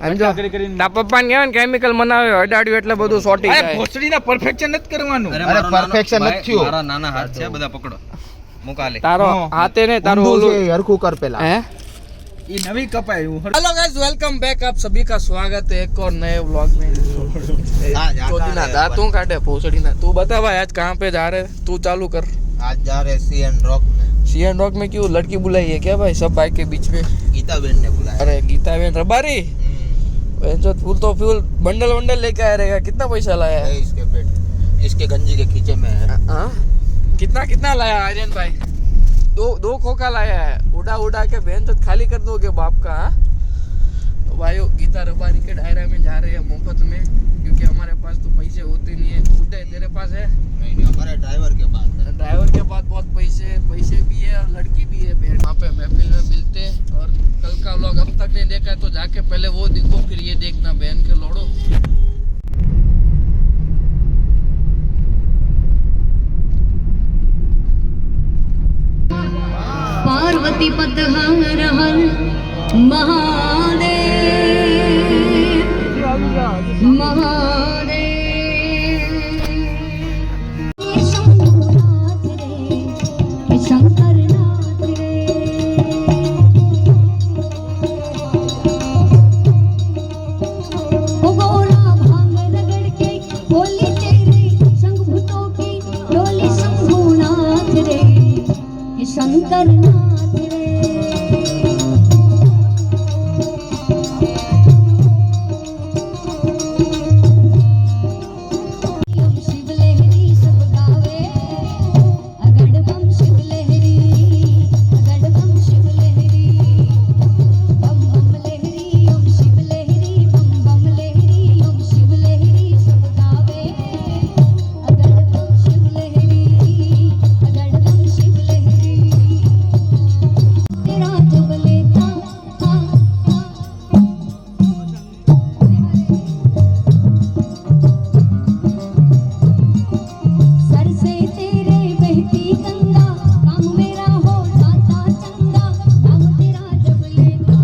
એમ જો તા પપ્પાને કહેવાય ને કેમિકલ બનાવે અડાડ્યું એટલે બધું સોટી જાય. ભોસડીના પરફેક્શન નથી કરવાનું. અરે પરફેક્શન નથી થયું. મારા નાના હાથ છે, બધા પકડો મુકાલે. તારો હાથે ને તારું ઓલું હરખું કર પેલા. હે ये नवी कपाई हूँ. Hello guys, welcome back. आप सभी का स्वागत है एक और नए व्लॉग में. चोदीना दांतों काटे भोसड़ीना. तू बता भाई आज कहाँ पे जा रहे? तू चालू कर. आज जा रहे सीएन रॉक में. सीएन रॉक में क्यों? लड़की बुलाई है क्या भाई? सब बाइक के बीच में. गीता बहन ने बुलाया. अरे गीता बहन रबारी जो फूल तो फ्यूल बंडल वंडल लेके आया रहेगा. कितना पैसा लाया है? इसके पेट इसके गंजी के खींचे में है. कितना कितना लाया आर्यन भाई? दो खोखा लाया है. उड़ा उड़ा के बहन तो खाली कर दोगे बाप का. तो भाइयों गीता रबारी के डायरा में जा रहे हैं मुफ्त में, क्योंकि हमारे पास तो पैसे होते नहीं है. उदय तेरे पास है? नहीं, हमारे ड्राइवर के पास है. ड्राइवर के पास बहुत पैसे भी है और लड़की भी है. बहन वहाँ पे महफिल में मिलते हैं. और कल का व्लॉग अब तक नहीं देखा है तो जाके पहले वो देखो, फिर ये देखना बहन के लोड़ो. पार्वती पद हर हर महादेव महादेव. शंभुनाथ रे शंकरनाथ रे. ओ गोला भांग रगड़ के बोली तेरे शंभुतों की डोली. शंभुनाथ रे शंकरनाथ रे. ओम शिव लहरी सब गावे अगड़ बम शिव लहरी. अगड़ बम शिव लहरी बम बम लहरी. ओम शिव लहरी बम बम लहरी. ओम शिव लहरी सब गावे अगड़ बम शिव लहरी. अगड़ बम शिव लहरी. तेरा जब लेता सर से तेरे बहती गंगा. काम मेरा हो जाता चंगा. नाम तेरा जब लेता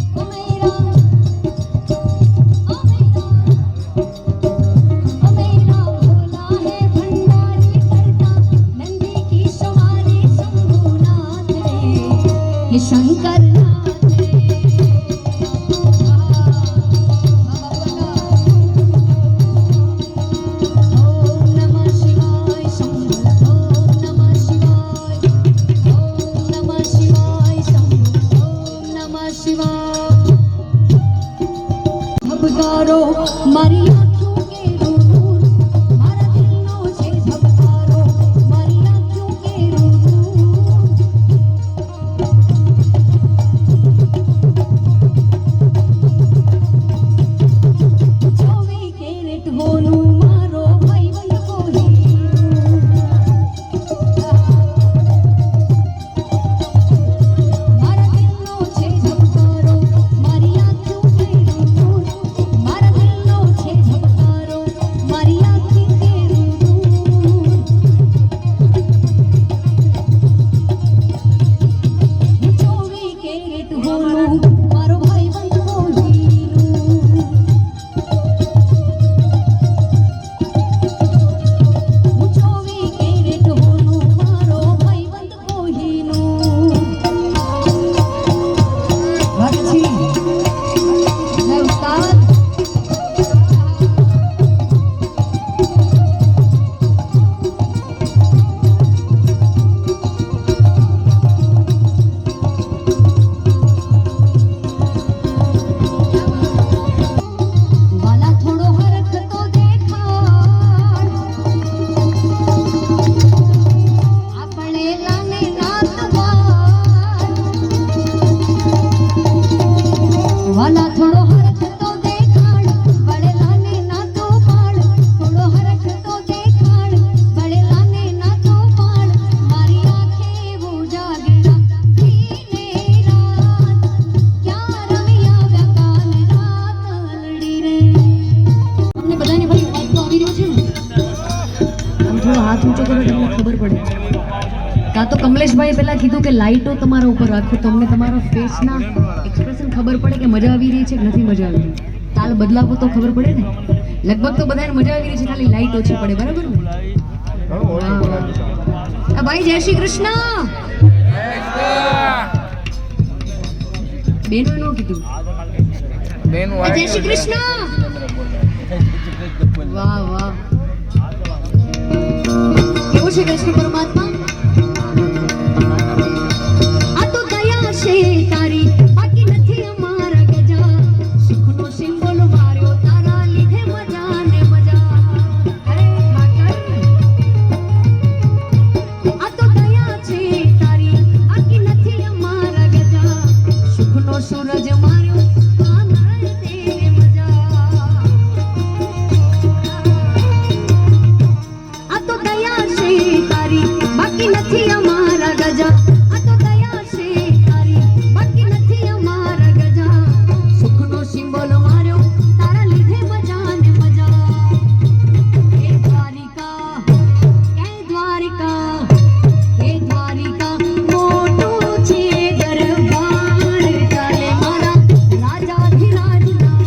ओ मेरा भोला है भंडारी करता. नंदी की सवारी शंभुनाथ रे ये शंकरनाथ रे. ओम नमः शिवाय शंभु. ओम नमः शिवाय. ओम नमः शिवाय शंभु. ओम नमः शिवाय. झबकारो मारी आँखों के नूर. मारा दिलों से झबकारो मारी आँखों के नूर. चौवी कैरेट होनू मारो भाईबंद को मारा दिलों से झबकारो मारी आँखों के नूर. मारा दिलों से झबकारो मारी आँखों के नूर. चौवी कैरेट होनू मारो भाईबंद को चौवी कैरेट होनू मारो भाईबंद को हीनू. अच्छी मैं उस्ताद वाला थोड़ो हरख तो देखा. આપણે લાને નાત બાર. વાલા થોડો હરખ તો દેખાડ. બળે લાને નાતો પાડ. થોડો હરખ તો દેખાડ. બળે લાને નાતો પાડ. મારી આંખે वो જાગડા દીને રાત. ક્યાં રમિયા વ્યાકાલ રાત લડી રે. તમને બધાને ભાઈ અવાજ તો આવી રહ્યો છે ને? આમ થોડો હાથ ઊંચો કરો એટલે ખબર પડે. તા તો કમલેશભાઈ પહેલા કીધું કે લાઈટો તમારા ઉપર રાખો તો અમને તમારા ફેસના એક્સપ્રેશન ખબર પડે કે મજા આવી રહી છે કે નથી મજા આવી રહી. તાલ બદલાવો તો ખબર પડે ને. લગભગ તો બધાને મજા આવી રહી છે, ખાલી લાઈટ ઓછી પડે, બરાબર ને? આ ભાઈ જય શ્રી કૃષ્ણ. બેનો નો કીધું. બેન જય શ્રી કૃષ્ણ. વાહ વાહ. કેવું છે કૃષ્ણ પરમાત્મા? આ તો દયા છે તારી, બાકી નથી અમારા ગજા. સુખનો સિંબોલ માર્યો તારા લીધે મજા ને મજા. અરે ઠાકર, આ તો દયા છે તારી, બાકી નથી અમારા ગજા. સુખનો સૂરજ માર્યો તારા તેરે મજા. આ તો દયા છે તારી, બાકી નથી અમારા ગજા. આ તો દયા છે તારી, બાકી નથી અમારા ગજા. સુખનો સિંબોલ માર્યો તારા લીધે મજા ને મજા. હે દ્વારિકા, હે દ્વારિકા, હે દ્વારિકા, મોટું છે દરબાર. ચાલે મારા રાજાધિરાજના.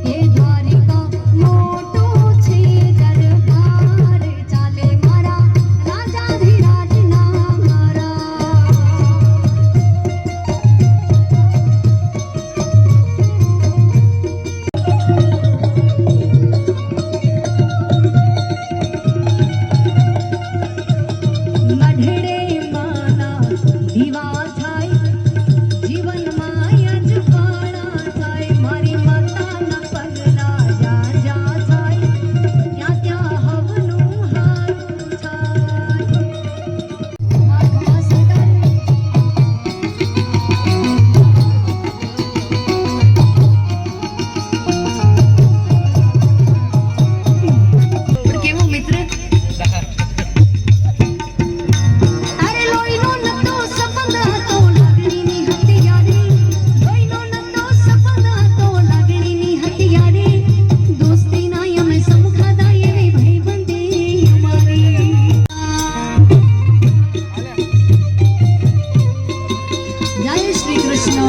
હે દ્વારિકા, મોટું છે દરબાર. ચાલે મારા રાજાધિરાજના મારા. મઢડે માના દીવા થાય, જીવનમાં અજવાળા થાય. મારી માતાના પગલા જ્યાં જ્યાં થાય, ત્યાં ત્યાં હવનું હારું થાય. માતા સદા પણ કેવો મિત્ર? અરે લોહીનો નતો સંબંધ હતો, લાગણીની હતી યારી. લોહીનો નતો સંબંધ હતો, લાગણીની હતી યારી. દોસ્તીના અમે સમખાતા એવી ભાઈબંધી અમારી. જય શ્રી કૃષ્ણ.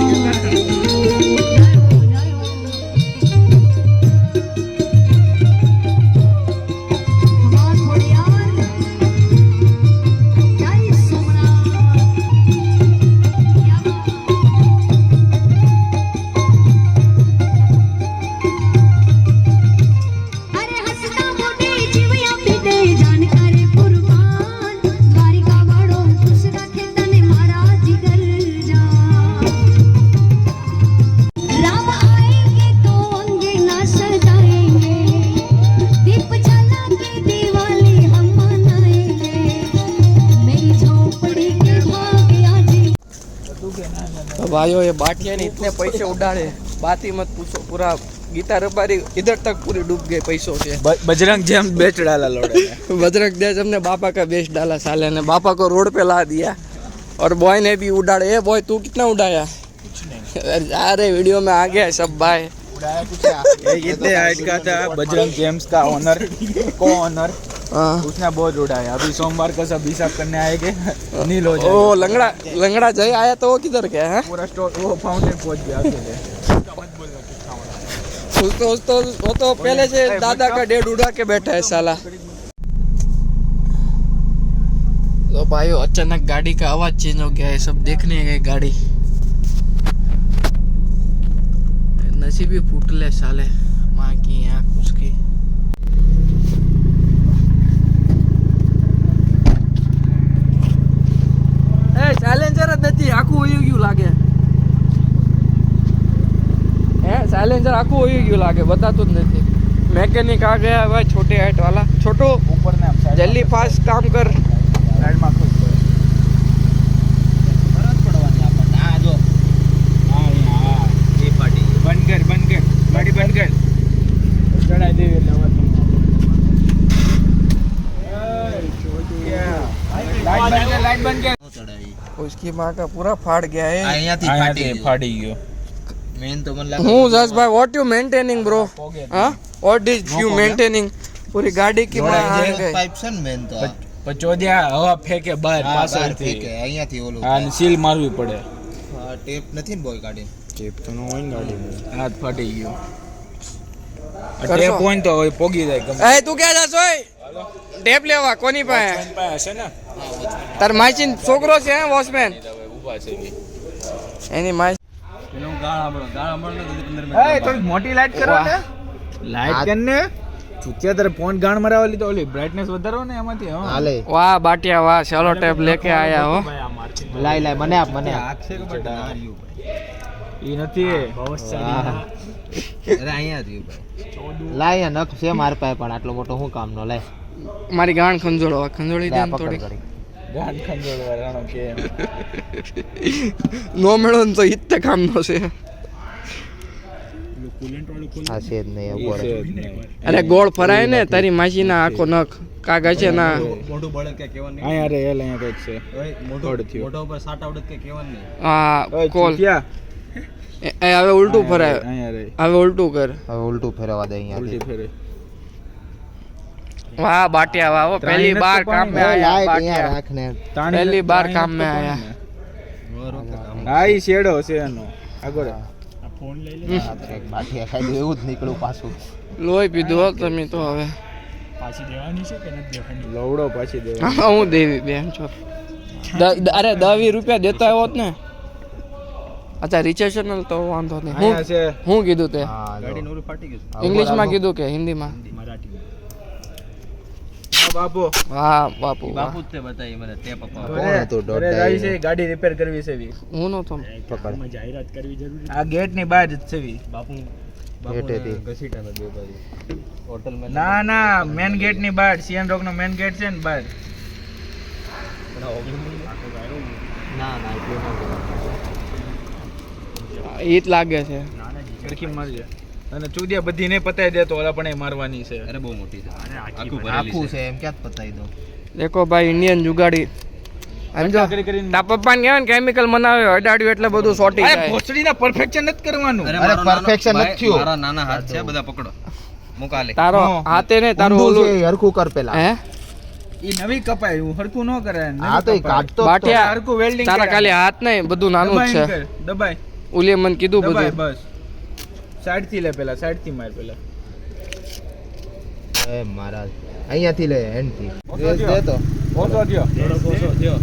વાહ ખોડિયાર. જય સોમનાથ. અરે હસતા મોઢે જીવ આપી દે, જાન કરે કુરબાન. દ્વારિકા વાળો ખુશ રાખે તને મારા જીગર જાન. રામ આएंगे तो अंगना सजाएंगे, दीप जला के दिवाली हम मनाएंगे. मेरी झोपड़ी के भाग आजी. तो भाइयों ये बाटिया ने इतने पैसे उड़ाड़े, बात ही मत पूछो. पूरा गीता रबारी इधर तक पूरी डूब गई पैसों से. बजरंग जेम बेच डाला लोड़े ने। बजरंग देश हमने बापा का बेच डाला साले ने, बापा को रोड पे ला दिया और बॉय ने भी उड़ाड़े. ए बॉय तू कितना उड़ाया? अरे वीडियो में आ गया सब भाई. ये कितने हाइट का था? बजरंग जेम्स का ओनर, को ओनर, हाँ. उसने बहुत उड़ाया. अभी सोमवार को सब हिसाब करने आएंगे, नील हो ओ जाएगा. लंगड़ा जय आया तो वो किधर गया है? पूरा स्टोर वो फाउंटेन पहुंच गया अकेले. वो तो पहले से दादा का डेढ़ उड़ा के बैठा है साला. तो भाइयों अचानक गाड़ी का आवाज चेंज हो गया है, सब देखने गए गाड़ी. नसीब ही फूट ले साले माँ की आँख उसकी. ए साइलेंसर જ નથી, આખું હોઈ ગયું લાગે. હે સાइलेंसर આખું હોઈ ગયું લાગે, બતાતું જ નથી. मैकेनिक आ गया है भाई, छोटे हाइट वाला. छोटू ऊपर ने हम साइड जल्दी फास्ट काम कर. साइड में खुद ફરજ પડવાની આપણને. આ જો हाँ हाँ એ પાટી बंद कर गाड़ी बंद कर. चढ़ाई दे लाइट बंद कर. ચડાઈ. उसकी माँ का पूरा फाड़ गया है. અહીંયાથી ફાટી ગયું. फाड़ी गयो. મેન તો મને લાગે હું Jasbhai what you maintaining bro હા વોટ ઇઝ યુ મેન્ટેનિંગ પૂરી ગાડી की પાઇપ છે ને મેન તો પચોદિયા હવા ફેંકે બહાર પાછળથી કે અહીંયાથી ઓલું અને સીલ મારવી પડે ટેપ નથી ને બોય ગાડી ટેપ તો ન હોય ને ગાડીમાં હાથ ફાટી ગયો કરશો? ટેપ હોય ને તો હવે પોગી જાય ગમે એ તું ક્યાં જાસ ઓય ટેપ લેવા કોની પાસે હશે ને તાર માચીન છોકરો છે હે વોચમેન ઊભા છે એની માય એ થોડી મોટી લાઈટ કરો ને લાઈટ કરને ચૂતિયા તારે ફોન ગાણ મરાવા લીધો ઓલી બ્રાઇટનેસ વધારો ને એમાંથી હા હાલે વાહ બાટિયા વાહ ચાલો ટેપ લેકે આયા હો લાય મને આપ ઈ નથી અરે અહીંયા થયું ભાઈ લાય નખ છે માર પાસે પણ આટલો મોટો શું કામ નો લાય મારી ગાણ ખંજોળો ખંજોળી દે ને થોડી ગાંઠ ખંજોળ વાળાનો કે નો મેળો ને તો ઈત્તે કામ નો છે આ છે જ નહીં ઈ છે જ નહીં. અરે ગોળ ફરાય ને તારી માસી ના આખો નખ કાગા છે ના મોટું બળે કે કેવાનું અહીંયા રે એલ અહીંયા કઈક છે મોટો થયું. મોટો ઉપર સાટ આવડત કે કેવાનું નહીં હા ઓય કોલ ચૂતિયા એ હવે ઉલટું ફરાય અહીંયા રે હવે ઉલટું કર હવે ઉલટું ફેરવા દે અહીંયા ઉલટી ફેરે વાહ બાટિયા વાહ वो पहली ત્રાણી बार નથી काम में પાણી. आया અહીંયા बाटिया રાખ ને તાણી પહેલી નથી- બાર તાણી કામ નથી મેં પાણી આયા. ને. હા ઈ શેડો છે એનો આગળ બાઠિયા ખાઈ દઉં એવું જ નીકળું પાછું લોહી પીધું હો તમે તો હવે લવડો પાછી દેવા હા હું દેવી બેન છો અરે 10-20 રૂપિયા દેતા આવ્યો હોત ને અચ્છા રિસેશનલ તો વાંધો નહીં અહીંયા છે હું કીધું તે હા ગાડી નોરું ફાટી ગયું ઇંગ્લિશમાં કીધું કે હિન્દીમાં હા બાપુ હા બાપુ વાહ. બાપુ જ તે બતાવી મને તે પપ્પા કોણ હતું ઘરે દોઢ જાય છે ગાડી રિપેર કરવી છે વી. હું નતો પકડ આ ગેટ ની બહાર જ છે વી. હેઠેથી. ઘસીટા ન દે ભાઈ હોટલ માં ના ના મેન ગેટ ની બહાર સીએન રોક નો મેન ગેટ છે ને બહાર ના ના એટલું ન ઈટ લાગે છે સરખી મારજે અને ચૂડિયા બધી ને પતાઈ દે તો ઓલા પણ એ મારવાની છે અરે બહુ મોટી છે આખું આખું ભરેલી છે એમ ક્યાં જ પતાવી દઉં દેખો ભાઈ ઇન્ડિયન જુગાડી સમજો કરી કરીને તા પપ્પાને કહેવાય ને કેમિકલ બનાવે અડાડ્યું એટલે બધું સોટી અરે જાય ભોસડી ના પરફેક્શન નથી કરવાનું અરે મારો નાનો- perfection ભાઈ, નથી થયું. મારા નાના હાથ છે બધા પકડો મુકાલે તારો હાથે ને તારું ઊંધું ઓલું છે, હરખું કર પેલા હે ઈ નવી કપાય હું હરકું ન કરે નવી હા તો એ કપાય. કાઢતો જ તો. બાટિયા હરખું welding તારા કરે. ખાલી હાથ નહીં બધું નાનું જ દબાઈને છે કર, દબાય ઉલીએ મને કીધું દબાય બધું બસ સાઈડ થી લે પેલા સાઈડ થી માર પેલા એ મહારાજ અહીંયાથી લે એન્ડ થી ઓછો દે થયો. તો ઓછો થયો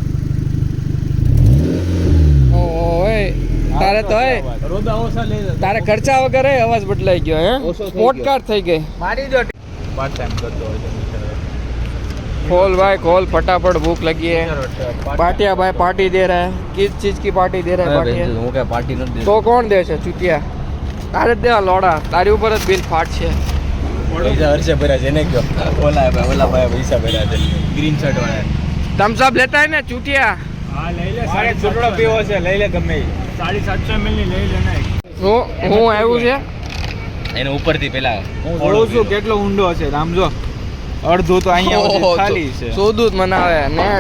ઓય તારે તો હે રોદા ઓછા લઈ લે તારે ખર્ચા વગર હે અવાજ બદલાઈ ગયો હે ઓછો થઈ પોડકાર થઈ ગઈ મારી દો પાર્ટ ટાઈમ કરતો હોય खोल भाई खोल फटाफट भूख लगी है बाटिया भाई पार्टी दे रहा है किस चीज की पार्टी दे रहा है बाटिया હું કઈ પાર્ટી નથી દેતો तो कौन दे છે ચૂતિયા તારે જ દેવા લોડા તારી ઉપર જ બિલ ફાટ છે પૈસા હર્ષે ભર્યા છે એને કયો ઓલા ભાઈ પૈસા ભર્યા છે ગ્રીન શર્ટ વાળા થમ્સ અપ લેતા है ને ચૂતિયા મારે છોટડો પીવો છે લઈ લે ગમે ઈ. હું આવ્યું છે એને ઉપરથી પેલા હું જોઉં છું કેટલો ઊંડો હશે આમ જો અડધું તો અહીંયા સુધી ખાલી છે સોદું જ મનાવે નેટ